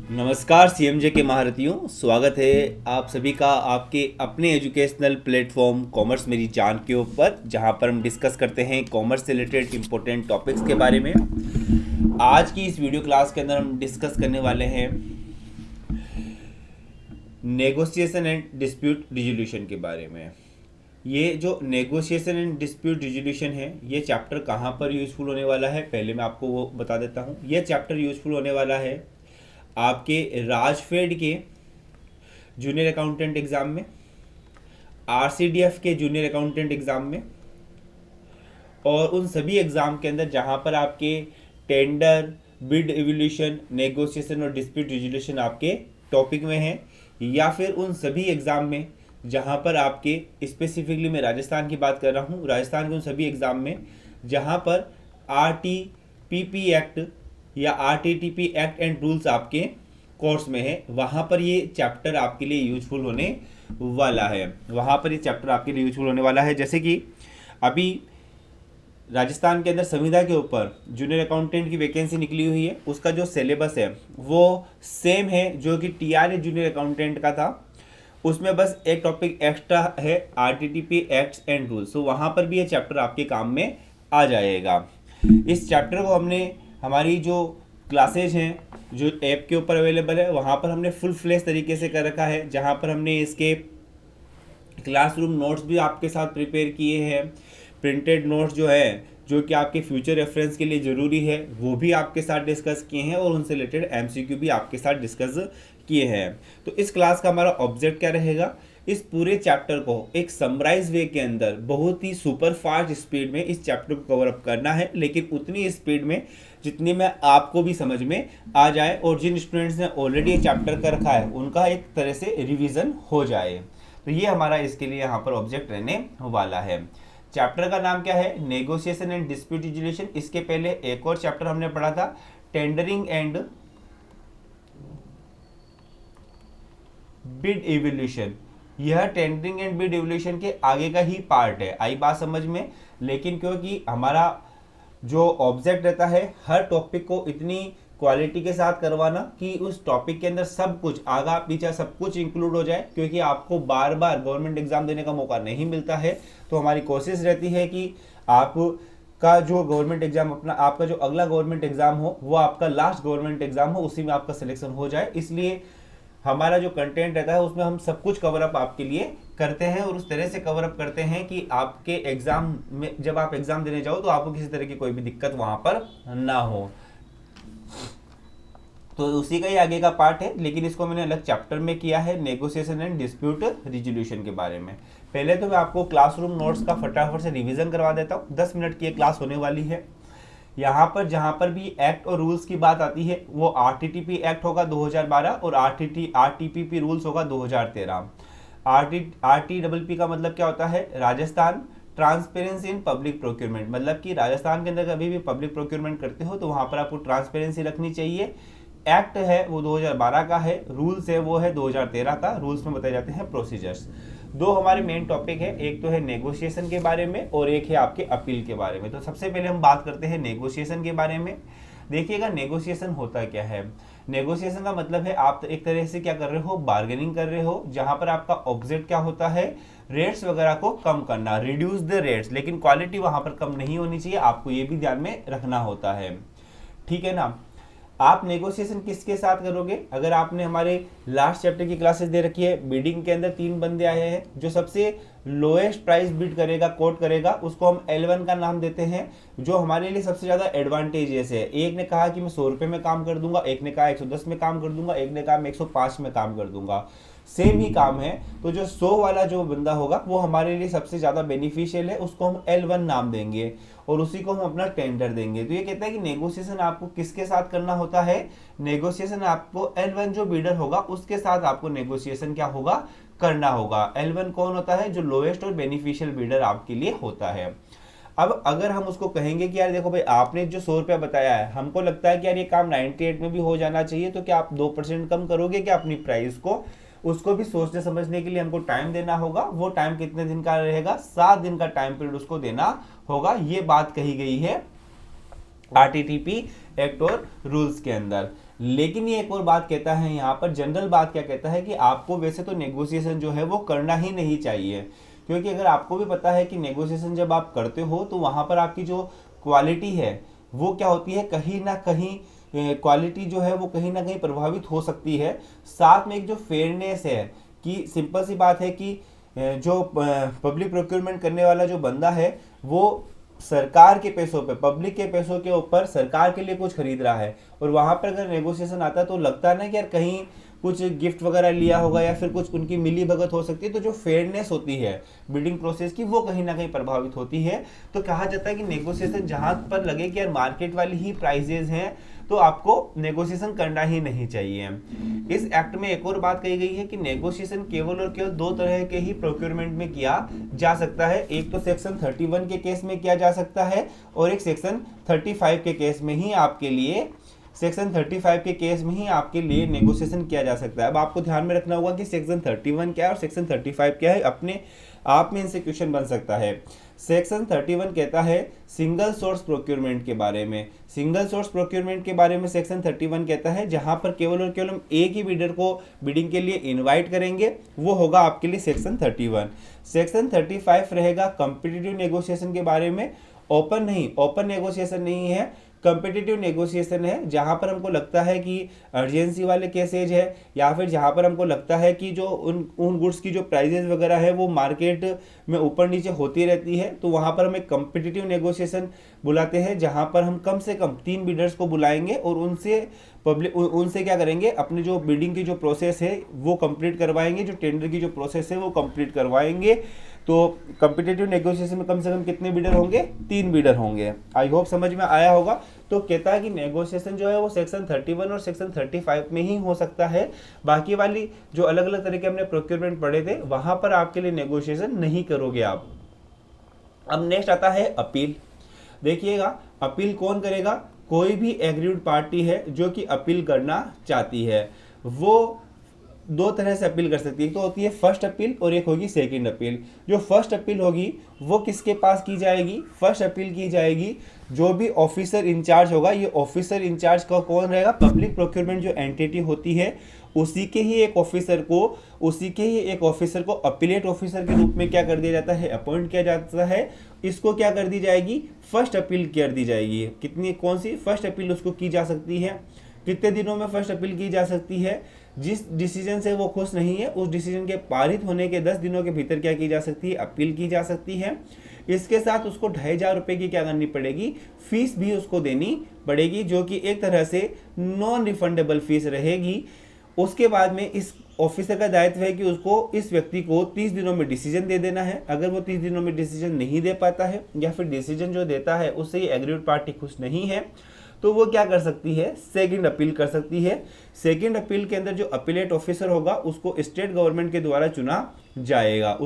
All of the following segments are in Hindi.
नमस्कार सीएमजे के महारथियों, स्वागत है आप सभी का आपके अपने एजुकेशनल प्लेटफॉर्म कॉमर्स मेरी जान के ऊपर, जहां पर हम डिस्कस करते हैं कॉमर्स से रिलेटेड इंपॉर्टेंट टॉपिक्स के बारे में। आज की इस वीडियो क्लास के अंदर हम डिस्कस करने वाले हैं नेगोशिएशन एंड डिस्प्यूट रिजोल्यूशन के बारे में। ये जो नेगोशिएशन एंड डिस्प्यूट रिजोल्यूशन है, ये चैप्टर कहाँ पर यूज़फुल होने वाला है, पहले मैं आपको वो बता देता हूँ। ये चैप्टर यूज़फुल होने वाला है आपके राजफेड के जूनियर अकाउंटेंट एग्ज़ाम में, आरसीडीएफ के जूनियर अकाउंटेंट एग्ज़ाम में, और उन सभी एग्ज़ाम के अंदर जहां पर आपके टेंडर, बिड इवोल्यूशन, नेगोशिएशन और डिस्प्यूट रिजोल्यूशन आपके टॉपिक में है, या फिर उन सभी एग्ज़ाम में जहां पर आपके स्पेसिफिकली मैं राजस्थान की बात कर रहा हूं, राजस्थान के उन सभी एग्ज़ाम में जहां पर आरटीपीपी एक्ट या आरटीटीपी एक्ट एंड रूल्स आपके कोर्स में है, वहाँ पर ये चैप्टर आपके लिए यूजफुल होने वाला है। वहाँ पर ये चैप्टर आपके लिए यूजफुल होने वाला है। जैसे कि अभी राजस्थान के अंदर संविदा के ऊपर जूनियर अकाउंटेंट की वैकेंसी निकली हुई है, उसका जो सिलेबस है वो सेम है जो कि टीआरए जूनियर अकाउंटेंट का था। उसमें बस एक टॉपिक एक्स्ट्रा है, आरटीटीपी एक्ट्स एंड रूल्स। तो वहाँ पर भी ये चैप्टर आपके काम में आ जाएगा। इस चैप्टर को हमने हमारी जो क्लासेज हैं जो ऐप के ऊपर अवेलेबल है, वहाँ पर हमने फुल फ्लेश तरीके से कर रखा है, जहाँ पर हमने इसके क्लासरूम नोट्स भी आपके साथ प्रिपेयर किए हैं। प्रिंटेड नोट्स जो है, जो कि आपके फ्यूचर रेफरेंस के लिए ज़रूरी है, वो भी आपके साथ डिस्कस किए हैं, और उनसे रिलेटेड एमसीक्यू भी आपके साथ डिस्कस किए हैं। तो इस क्लास का हमारा ऑब्जेक्ट क्या रहेगा, इस पूरे चैप्टर को एक समराइज वे के अंदर बहुत ही सुपर फास्ट स्पीड में इस चैप्टर को कवर अप करना है, लेकिन उतनी स्पीड में जितनी में आपको भी समझ में आ जाए, और जिन स्टूडेंट्स ने ऑलरेडी ये चैप्टर कर रखा है उनका एक तरह से रिवीजन हो जाए। तो ये हमारा इसके लिए यहाँ पर ऑब्जेक्ट रहने वाला है। चैप्टर का नाम क्या है, नेगोशिएशन एंड डिस्प्यूट रिजोल्यूशन। इसके पहले एक और चैप्टर हमने पढ़ा था, टेंडरिंग एंड बिड इवोल्यूशन। यह टेंडरिंग एंड बिड इवोल्यूशन के आगे का ही पार्ट है। आई बात समझ में? लेकिन क्योंकि हमारा जो ऑब्जेक्ट रहता है हर टॉपिक को इतनी क्वालिटी के साथ करवाना कि उस टॉपिक के अंदर सब कुछ आगा पीछा सब कुछ इंक्लूड हो जाए, क्योंकि आपको बार बार गवर्नमेंट एग्जाम देने का मौका नहीं मिलता है। तो हमारी कोशिश रहती है कि आपका जो गवर्नमेंट एग्जाम आपका जो अगला गवर्नमेंट एग्जाम हो वो आपका लास्ट गवर्नमेंट एग्जाम हो, उसी में आपका सिलेक्शन हो जाए। इसलिए हमारा जो कंटेंट रहता है उसमें हम सब कुछ कवर अप आपके लिए करते हैं, और उस तरह से कवर अप करते हैं कि आपके एग्जाम में जब आप एग्जाम देने जाओ तो आपको किसी तरह की कोई भी दिक्कत वहां पर ना हो। तो उसी का ही आगे का पार्ट है, लेकिन इसको मैंने अलग चैप्टर में किया है, नेगोशिएशन एंड डिस्प्यूट रिजोल्यूशन के बारे में। पहले तो मैं आपको क्लासरूम नोट्स का फटाफट से रिवीजन करवा देता हूँ। 10 मिनट की ये क्लास होने वाली है। यहाँ पर जहाँ पर भी एक्ट और रूल्स की बात आती है वो आरटीटीपी एक्ट होगा 2012 और आरटीपीपी रूल्स होगा 2013। आरटीडब्ल्यूपी का मतलब क्या होता है, Rajasthan transparency in public procurement. मतलब कि राजस्थान के अंदर कभी भी पब्लिक प्रोक्योरमेंट करते हो तो वहाँ पर आपको ट्रांसपेरेंसी रखनी चाहिए। एक्ट है वो 2012 का है, रूल्स है वो है 2013 का। रूल्स में बताए जाते हैं प्रोसीजर्स। दो हमारे मेन टॉपिक है, एक तो है नेगोशिएशन के बारे में और एक है आपके अपील के बारे में। तो सबसे पहले हम बात करते हैं नेगोशिएशन के बारे में। देखिएगा नेगोशिएशन होता क्या है। नेगोशिएशन का मतलब है आप एक तरह से क्या कर रहे हो, बार्गेनिंग कर रहे हो, जहां पर आपका ऑब्जेक्ट क्या होता है, रेट्स वगैरह को कम करना, रिड्यूस द रेट्स। लेकिन क्वालिटी वहां पर कम नहीं होनी चाहिए, आपको ये भी ध्यान में रखना होता है। ठीक है ना। आप नेगोशिएशन किसके साथ करोगे, अगर आपने हमारे लास्ट चैप्टर की क्लासेस दे रखी है, बिडिंग के अंदर 3 बंदे आए हैं, जो सबसे लोएस्ट प्राइस बिड करेगा, कोट करेगा, उसको हम L1 का नाम देते हैं, जो हमारे लिए सबसे ज़्यादा एडवांटेजियस है। एक ने कहा कि मैं 100 रुपये में काम कर दूंगा, एक ने कहा 110 में काम कर दूंगा, एक ने कहा मैं 105 में काम कर दूंगा। सेम ही काम है, तो जो 100 वाला जो बंदा होगा वो हमारे लिए सबसे ज़्यादा बेनिफिशियल है, उसको हम L1 नाम देंगे और उसी को हम अपना टेंडर देंगे। तो ये कहता है कि नेगोशिएशन आपको किसके साथ करना होता है, नेगोशिएशन आपको L1 जो बीडर होगा उसके साथ आपको नेगोशिएशन क्या होगा, करना होगा। L1 कौन होता है, जो लोएस्ट और बेनिफिशियल बीडर आपके लिए होता है। अब अगर हम उसको कहेंगे कि यार देखो भाई आपने जो 100 रुपया बताया है, हमको लगता है कि यार ये काम 98 में भी हो जाना चाहिए, तो क्या आप 2% कम करोगे क्या अपनी प्राइस को, उसको भी सोचने समझने के लिए हमको टाइम देना होगा। वो टाइम कितने दिन का रहेगा, 7 दिन का टाइम पीरियड उसको देना होगा। ये बात कही गई है आरटीटीपी एक्ट और रूल्स के अंदर। लेकिन ये एक और बात कहता है यहाँ पर, जनरल बात क्या कहता है कि आपको वैसे तो नेगोशिएशन जो है वो करना ही नहीं चाहिए, क्योंकि अगर आपको भी पता है कि नेगोशिएशन जब आप करते हो तो वहाँ पर आपकी जो क्वालिटी है वो क्या होती है, कहीं ना कहीं क्वालिटी जो है वो कहीं ना कहीं प्रभावित हो सकती है। साथ में एक जो फेयरनेस है, कि सिंपल सी बात है कि जो पब्लिक प्रोक्योरमेंट करने वाला जो बंदा है वो सरकार के पैसों पे, पब्लिक के पैसों के ऊपर सरकार के लिए कुछ खरीद रहा है, और वहां पर अगर नेगोशिएशन आता है तो लगता है ना कि यार कहीं कुछ गिफ्ट वगैरह लिया होगा या फिर कुछ उनकी मिली भगत हो सकती है, तो जो फेयरनेस होती है बिडिंग प्रोसेस की वो कहीं ना कहीं प्रभावित होती है। तो कहा जाता है कि नेगोशिएशन जहां पर लगे कि यार मार्केट वाली ही प्राइजेज हैं तो आपको नेगोशिएशन करना ही नहीं चाहिए। इस एक्ट में एक और बात कही गई है कि नेगोशिएशन केवल और केवल दो तरह के ही प्रोक्योरमेंट में किया जा सकता है, एक तो सेक्शन 31 के केस में किया जा सकता है और एक सेक्शन 35 के केस में ही आपके लिए सेक्शन 35 के केस में ही आपके लिए नेगोशिएशन किया जा सकता है। अब आपको ध्यान में रखना होगा कि सेक्शन 31 क्या है और सेक्शन 35 क्या है, अपने आप में इनसे क्वेश्चन बन सकता है। सेक्शन 31 कहता है सिंगल सोर्स प्रोक्योरमेंट के बारे में। सिंगल सोर्स प्रोक्योरमेंट के बारे में सेक्शन 31 कहता है जहां पर केवल और केवल हम एक ही बिडर को बिडिंग के लिए इनवाइट करेंगे, वो होगा आपके लिए सेक्शन 31। सेक्शन 35 रहेगा कॉम्पिटिटिव नेगोशिएशन के बारे में। ओपन नहीं, ओपन नेगोशिएशन नहीं है, कॉम्पिटिटिव नेगोशिएशन है, जहां पर हमको लगता है कि अर्जेंसी वाले केसेज है या फिर जहां पर हमको लगता है कि जो उन गुड्स की जो प्राइजेस वगैरह है वो मार्केट में ऊपर नीचे होती रहती है, तो वहां पर हम एक कॉम्पिटिटिव नेगोशिएशन बुलाते हैं, जहां पर हम कम से कम 3 बिडर्स को बुलाएंगे और उनसे क्या करेंगे, अपनी जो बिडिंग की जो प्रोसेस है वो कंप्लीट करवाएंगे, जो टेंडर की जो प्रोसेस है वो कंप्लीट करवाएंगे। तो कॉम्पिटिटिव नेगोशिएशन में कम से कम कितने बिडर होंगे, 3 बिडर होंगे। आई होप समझ में आया होगा। तो कहता है कि नेगोशिएशन जो है वो सेक्शन 31 और सेक्शन 35 में ही हो सकता है, बाकी वाली जो अलग अलग तरह के हमने प्रोक्योरमेंट पढ़े थे वहां पर आपके लिए नेगोशिएशन नहीं करोगे आप। अब नेक्स्ट आता है अपील। देखिएगा अपील कौन करेगा, कोई भी एग्रीड पार्टी है जो कि अपील करना चाहती है वो दो तरह से अपील कर सकती है, एक तो होती है फर्स्ट अपील और एक होगी सेकंड अपील। जो फर्स्ट अपील होगी वो किसके पास की जाएगी, फर्स्ट अपील की जाएगी जो भी ऑफिसर इंचार्ज होगा। ये ऑफिसर इंचार्ज का कौन रहेगा, पब्लिक प्रोक्योरमेंट जो एंटिटी होती है उसी के ही एक ऑफिसर को अपीलेट ऑफिसर के रूप में क्या कर दिया जाता है, अपॉइंट किया जाता है। इसको क्या कर दी जाएगी, फर्स्ट अपील कर दी जाएगी। कितनी, कौन सी फर्स्ट अपील उसको की जा सकती है, कितने दिनों में फर्स्ट अपील की जा सकती है, जिस डिसीजन से वो खुश नहीं है उस डिसीजन के पारित होने के 10 दिनों के भीतर क्या की जा सकती है, अपील की जा सकती है। इसके साथ उसको 2500 रुपये की क्या करनी पड़ेगी, फीस भी उसको देनी पड़ेगी, जो कि एक तरह से नॉन रिफंडेबल फीस रहेगी। उसके बाद में इस ऑफिसर का दायित्व है कि उसको, इस व्यक्ति को 30 दिनों में डिसीजन दे देना है। अगर वो 30 दिनों में डिसीजन नहीं दे पाता है या फिर डिसीजन जो देता है उससे ये एग्रीड पार्टी खुश नहीं है तो वो क्या कर सकती है, सेकंड अपील कर सकती है। सेकंड अपील के अंदर जो अपीलेट ऑफिसर होगा उसको स्टेट गवर्नमेंट के द्वारा चुना जाएगा।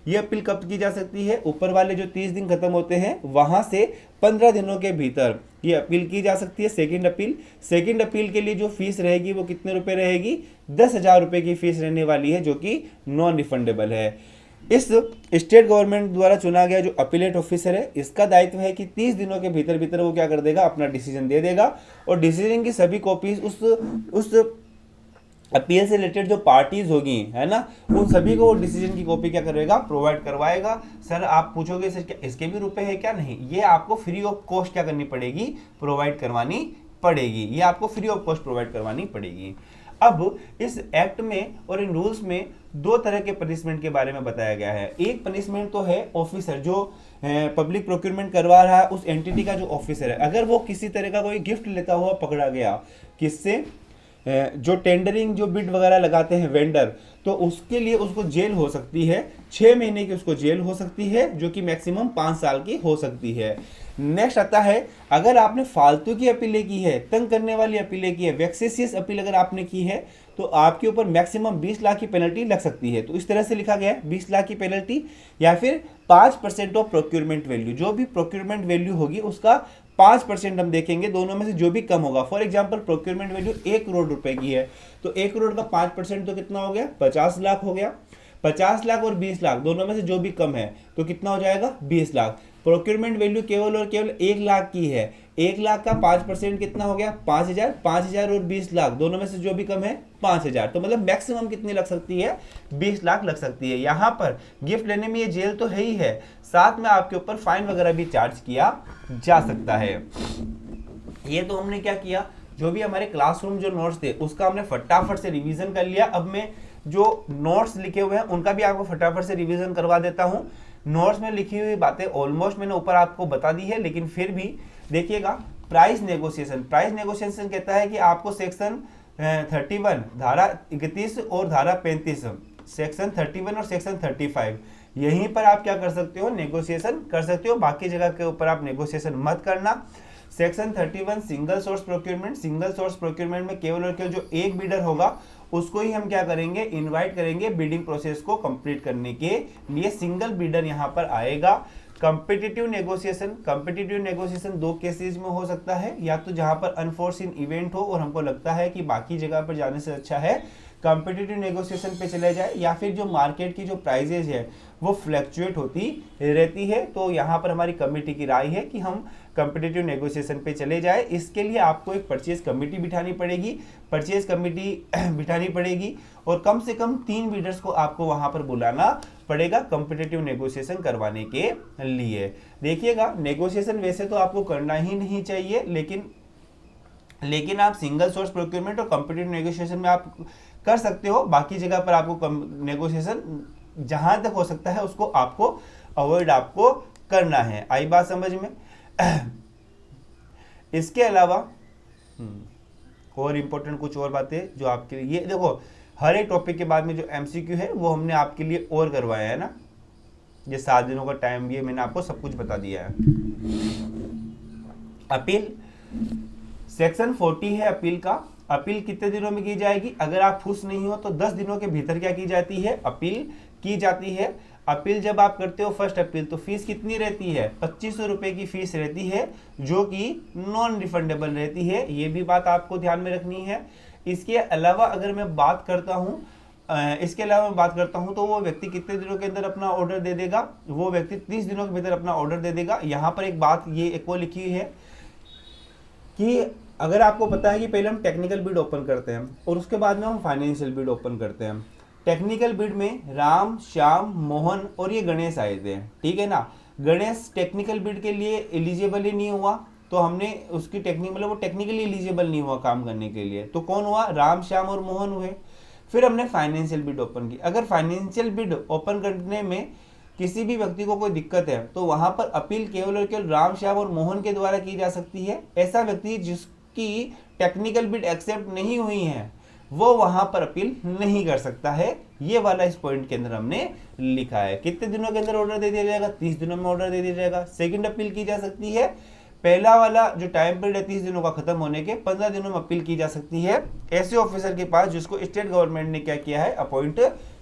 ये अपील कब की जा सकती है, ऊपर वाले जो 30 दिन खत्म होते हैं वहां से 15 दिनों के भीतर ये अपील की जा सकती है, सेकंड अपील। सेकंड अपील के लिए जो फीस रहेगी वो कितने रुपए रहेगी, 10,000 रुपए की फीस रहने वाली है, जो कि नॉन रिफंडेबल है। इस स्टेट गवर्नमेंट द्वारा चुना गया जो अपीलेट ऑफिसर है इसका दायित्व है कि 30 दिनों के भीतर वो क्या कर देगा, अपना डिसीजन दे देगा और डिसीजन की सभी कॉपीज उस अपील से रिलेटेड जो पार्टीज होगी, है ना, उन सभी को डिसीजन की कॉपी क्या करेगा, प्रोवाइड करवाएगा। सर आप पूछोगे सर क्या इसके भी रुपए है क्या, नहीं, ये आपको फ्री ऑफ कॉस्ट क्या करनी पड़ेगी, प्रोवाइड करवानी पड़ेगी, ये आपको फ्री ऑफ कॉस्ट प्रोवाइड करवानी पड़ेगी। अब इस एक्ट में और इन रूल्स में दो तरह के पनिशमेंट के बारे में बताया गया है। एक पनिशमेंट तो है ऑफिसर जो पब्लिक प्रोक्योरमेंट करवा रहा है, उस एंटिटी का जो ऑफिसर है, अगर वो किसी तरह का कोई गिफ्ट लेता हुआ पकड़ा गया, किससे, जो टेंडरिंग जो बिड वगैरह लगाते हैं वेंडर, तो उसके लिए उसको जेल हो सकती है, 6 महीने की उसको जेल हो सकती है, जो कि मैक्सिमम 5 साल की हो सकती है। नेक्स्ट आता है, अगर आपने फालतू की अपीलें की है, तंग करने वाली अपीलें की है, वेक्सेसियस अपील अगर आपने की है तो आपके ऊपर मैक्सिमम 20 लाख की पेनल्टी लग सकती है। तो इस तरह से लिखा गया है 20 लाख की पेनल्टी या फिर 5% ऑफ प्रोक्योरमेंट वैल्यू, जो भी प्रोक्योरमेंट वैल्यू होगी उसका 5% हम देखेंगे, दोनों में से जो भी कम होगा। For example procurement value 1 crore रुपए की है तो 1 करोड़ का 5% तो कितना हो गया, 50 लाख हो गया। 50 लाख और 20 लाख दोनों में से जो भी कम है तो कितना हो जाएगा, 20 लाख। प्रोक्योरमेंट वैल्यू केवल और केवल 1 लाख की है, 1 लाख का 5% कितना हो गया? 5,000। 5,000 और 20 लाख दोनों में से जो भी कम है 5,000, तो मतलब मैक्सिमम कितनी लग सकती है? 20 लाख लग सकती है। यहाँ पर गिफ्ट लेने में ये जेल तो है ही है, साथ में आपके ऊपर फाइन वगैरह भी चार्ज किया जा सकता है। ये तो हमने क्या किया, जो भी हमारे क्लासरूम जो नोट्स थे उसका हमने फटाफट से रिवीजन कर लिया। अब मैं जो नोट्स लिखे हुए हैं उनका भी आपको फटाफट से रिवीजन करवा देता हूं। नोट्स में लिखी हुई बातें ऑलमोस्ट मैंने ऊपर आपको बता दी है, लेकिन फिर भी देखिएगा। प्राइस नेगोशिएशन, प्राइस नेगोशिएशन कहता है कि आपको सेक्शन 31 धारा 31 और धारा 35, सेक्शन 31 और सेक्शन 35, यहीं पर आप क्या कर सकते हो? नेगोशिएशन कर सकते हो। बाकी जगह के ऊपर आप नेगोशिएशन मत करना। Section 31 single source procurement, single source procurement में केवल और केवल जो एक बिडर होगा उसको ही हम क्या करेंगे? इनवाइट करेंगे बिडिंग प्रोसेस को कंप्लीट करने के लिए। सिंगल बिडर यहां पर आएगा। कंपिटिटिव नेगोशिएशन, कंपिटिटिव नेगोशिएशन दो केसेस में हो सकता है, या तो जहां पर अनफोर्सिन इवेंट हो और हमको लगता है कि बाकी जगह पर जाने से अच्छा है कंपिटिटिव नेगोशिएशन पे चले जाए, या फिर जो मार्केट की जो प्राइजेज है वो फ्लक्चुएट होती रहती है। तो यहाँ पर हमारी कमेटी की राय है कि हम कंपिटिटिव नेगोशिएशन पे चले जाए। इसके लिए आपको एक परचेज कमेटी बिठानी पड़ेगी, परचेज कमेटी बिठानी पड़ेगी, और कम से कम 3 बिडर्स को आपको वहां पर बुलाना पड़ेगा कंपिटिटिव नेगोशिएशन करवाने के लिए। देखिएगा, नेगोशिएशन वैसे तो आपको करना ही नहीं चाहिए, लेकिन आप सिंगल सोर्स प्रोक्योरमेंट और कंपिटिटिव नेगोशिएशन में आप कर सकते हो। बाकी जगह पर आपको नेगोशिएशन जहां तक हो सकता है उसको आपको अवॉइड आपको करना है। आई बात समझ में? इसके अलावा और इंपॉर्टेंट कुछ और बातें जो आपके लिए, ये देखो हर एक टॉपिक के बाद में जो एमसीक्यू है वो हमने आपके लिए और करवाया है ना। ये 7 दिनों का टाइम भी है, मैंने आपको सब कुछ बता दिया है। अपील, सेक्शन 40 है अपील का। अपील कितने दिनों में की जाएगी? अगर आप खुश नहीं हो तो 10 दिनों के भीतर क्या की जाती है? अपील की जाती है। अपील जब आप करते हो फर्स्ट अपील, तो फीस कितनी रहती है? 2500 रुपए की फीस रहती है, जो कि नॉन रिफंडेबल रहती है। ये भी बात आपको ध्यान में रखनी है। इसके अलावा अगर मैं बात करता हूँ तो वो व्यक्ति कितने दिनों के अंदर अपना ऑर्डर दे देगा? वो व्यक्ति 30 दिनों के भीतर अपना ऑर्डर दे देगा। यहाँ पर एक बात ये एक और लिखी हुई है कि अगर आपको पता है कि पहले हम टेक्निकल बिड ओपन करते हैं और उसके बाद में हम फाइनेंशियल बिड ओपन करते हैं। टेक्निकल बिड में राम, श्याम, मोहन और ये गणेश आए थे, ठीक है ना। गणेश टेक्निकल बिड के लिए एलिजिबल ही नहीं हुआ, तो हमने उसकी मतलब वो टेक्निकली एलिजिबल नहीं हुआ काम करने के लिए। तो कौन हुआ? राम, श्याम और मोहन हुए। फिर हमने फाइनेंशियल बिड ओपन की। अगर फाइनेंशियल बिड ओपन करने में किसी भी व्यक्ति को कोई दिक्कत है तो वहां पर अपील केवल और केवल राम, श्याम और मोहन के द्वारा की जा सकती है। ऐसा व्यक्ति जिसकी टेक्निकल बिड एक्सेप्ट नहीं हुई है वो वहां पर अपील नहीं कर सकता है। ये वाला इस पॉइंट के अंदर हमने लिखा है। कितने दिनों के अंदर ऑर्डर दे दिया जाएगा? 30 दिनों में ऑर्डर दे दिया जाएगा। सेकंड अपील की जा सकती है। पहला वाला जो टाइम पीरियड है 30 दिनों का खत्म होने के 15 दिनों में अपील की जा सकती है ऐसे ऑफिसर के पास जिसको स्टेट गवर्नमेंट ने क्या किया है? अपॉइंट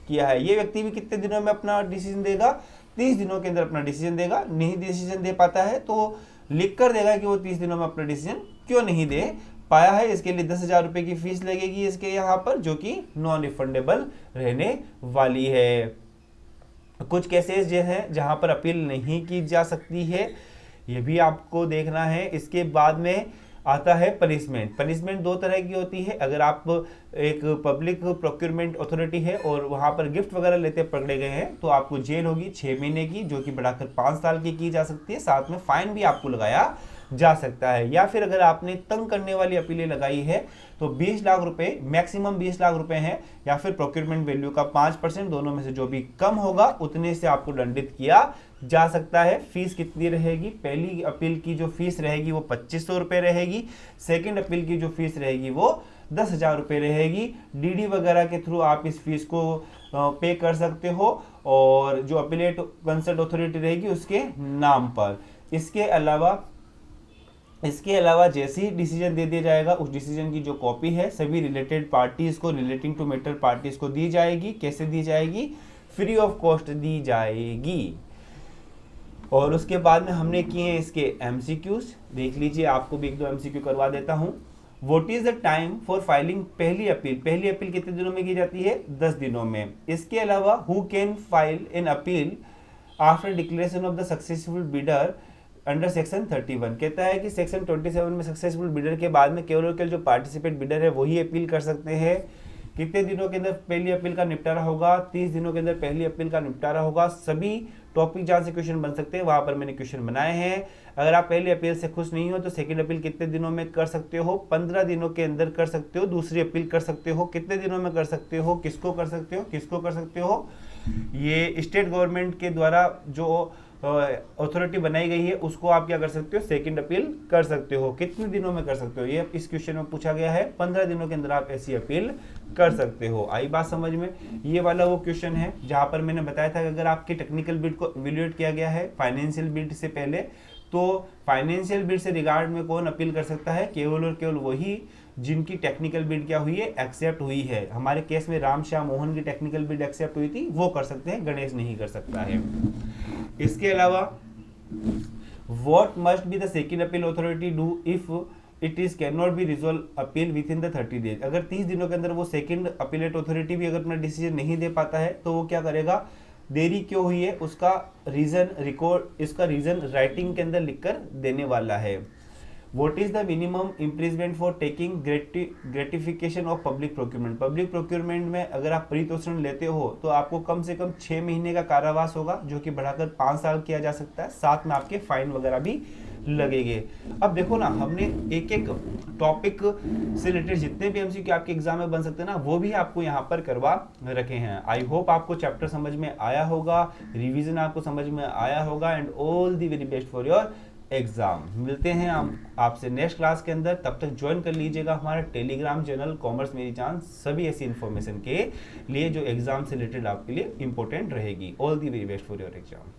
किया है। ये व्यक्ति भी कितने दिनों में अपना डिसीजन देगा? 30 दिनों के अंदर अपना डिसीजन देगा। नहीं डिसीजन दे पाता है तो लिख कर देगा कि वो 30 दिनों में अपना डिसीजन क्यों नहीं दे पाया है। इसके लिए 10,000 रुपए की फीस लगेगी इसके यहाँ पर, जो कि नॉन रिफंडेबल रहने वाली है। कुछ केसेस जो है जहां पर अपील नहीं की जा सकती है, ये भी आपको देखना है। इसके बाद में आता है पनिशमेंट। पनिशमेंट 2 तरह की होती है। अगर आप एक पब्लिक प्रोक्योरमेंट अथॉरिटी है और वहां पर गिफ्ट वगैरह लेते पकड़े गए हैं तो आपको जेल होगी 6 महीने की, जो कि बढ़ाकर 5 साल की जा सकती है। साथ में फाइन भी आपको लगाया जा सकता है। या फिर अगर आपने तंग करने वाली अपीलें लगाई है तो 20 लाख रुपए, मैक्सिमम 20 लाख रुपए हैं, या फिर प्रोक्योरमेंट वैल्यू का 5%, दोनों में से जो भी कम होगा उतने से आपको दंडित किया जा सकता है। फीस कितनी रहेगी? पहली अपील की जो फीस रहेगी वो 2500 रुपए रहेगी। सेकंड अपील की जो फीस रहेगी वो 10,000 रुपए रहेगी। डीडी वगैरह के थ्रू आप इस फीस को पे कर सकते हो, और जो अपीलेट कंसल्ट अथॉरिटी रहेगी उसके नाम पर। इसके अलावा जैसे ही डिसीजन दे दिया जाएगा उस डिसीजन की जो कॉपी है सभी रिलेटेड पार्टीज को, रिलेटिंग टू मैटर पार्टीज को दी जाएगी। कैसे दी जाएगी? फ्री ऑफ कॉस्ट दी जाएगी। और उसके बाद में हमने किए हैं इसके एमसीक्यूज, देख लीजिए। आपको भी 1-2 एमसीक्यू करवा देता हूं। What is the time for filing पहली अपील? पहली अपील कितने दिनों में की जाती है? 10 दिनों में। इसके अलावा who can file an appeal after declaration of the successful bidder under section 31 कहता है कि सेक्शन 27 में सक्सेसफुल बिडर के बाद में केवल और केवल जो पार्टिसिपेट बिडर है वही अपील कर सकते हैं। कितने दिनों के अंदर पहली अपील का निपटारा होगा? 30 दिनों के अंदर पहली अपील का निपटारा होगा। सभी टॉपिक जहाँ से क्वेश्चन बन सकते हैं वहां पर मैंने क्वेश्चन बनाए हैं। अगर आप पहली अपील से खुश नहीं हो तो सेकंड अपील कितने दिनों में कर सकते हो? 15 दिनों के अंदर कर सकते हो। दूसरी अपील कर सकते हो, कितने दिनों में कर सकते हो? किसको कर सकते हो? किसको कर सकते हो? ये स्टेट गवर्नमेंट के द्वारा जो अथॉरिटी बनाई गई है उसको आप क्या कर सकते हो? सेकंड अपील कर सकते हो। कितने दिनों में कर सकते हो? ये इस क्वेश्चन में पूछा गया है। 15 दिनों के अंदर आप ऐसी अपील कर सकते हो। आई बात समझ में? ये वाला वो क्वेश्चन है जहां पर मैंने बताया था कि अगर आपके टेक्निकल बिड को इवैल्यूएट किया गया है फाइनेंशियल बिड से पहले, तो फाइनेंशियल बिड से रिगार्ड में कौन अपील कर सकता है? केवल और केवल वही जिनकी टेक्निकल बिड क्या हुई है? एक्सेप्ट हुई है। हमारे केस में राम श्याम मोहन की टेक्निकल बिड एक्सेप्ट हुई थी, वो कर सकते हैं, गणेश नहीं कर सकता है। इसके अलावा what must be the second appeal authority do if it is can not be resolve appeal with in the 30 days. अगर 30 दिनों के अंदर वो सेकंड अपीलेट अथॉरिटी भी अगर अपना डिसीजन नहीं दे पाता है तो वो क्या करेगा? देरी क्यों हुई है उसका रीजन रिकॉर्ड, इसका रीजन राइटिंग के अंदर लिखकर देने वाला है। What is the minimum imprisonment for taking gratification of public procurement? Public procurement में अगर आप परितोषण लेते हो तो आपको कम से कम 6 महीने का कारावास होगा, जो कि बढ़ाकर 5 साल किया जा सकता है। साथ में आपके फाइन वगैरह भी लगेंगे। अब देखो ना, हमने एक एक टॉपिक से रिलेटेड जितने भी एमसीक्यू आपके एग्जाम में बन सकते हैं ना, वो भी आपको यहाँ पर करवा रखे हैं। आई होप आपको चैप्टर समझ में आया होगा, रिवीजन आपको समझ में आया होगा, and all the very best for your exam. मिलते हैं हम आपसे नेक्स्ट क्लास के अंदर। तब तक ज्वाइन कर लीजिएगा हमारा टेलीग्राम चैनल कॉमर्स मेरी जान, सभी ऐसी इन्फॉर्मेशन के लिए जो एग्जाम से रिलेटेड आपके लिए इंपॉर्टेंट रहेगी। All the very best for your exam.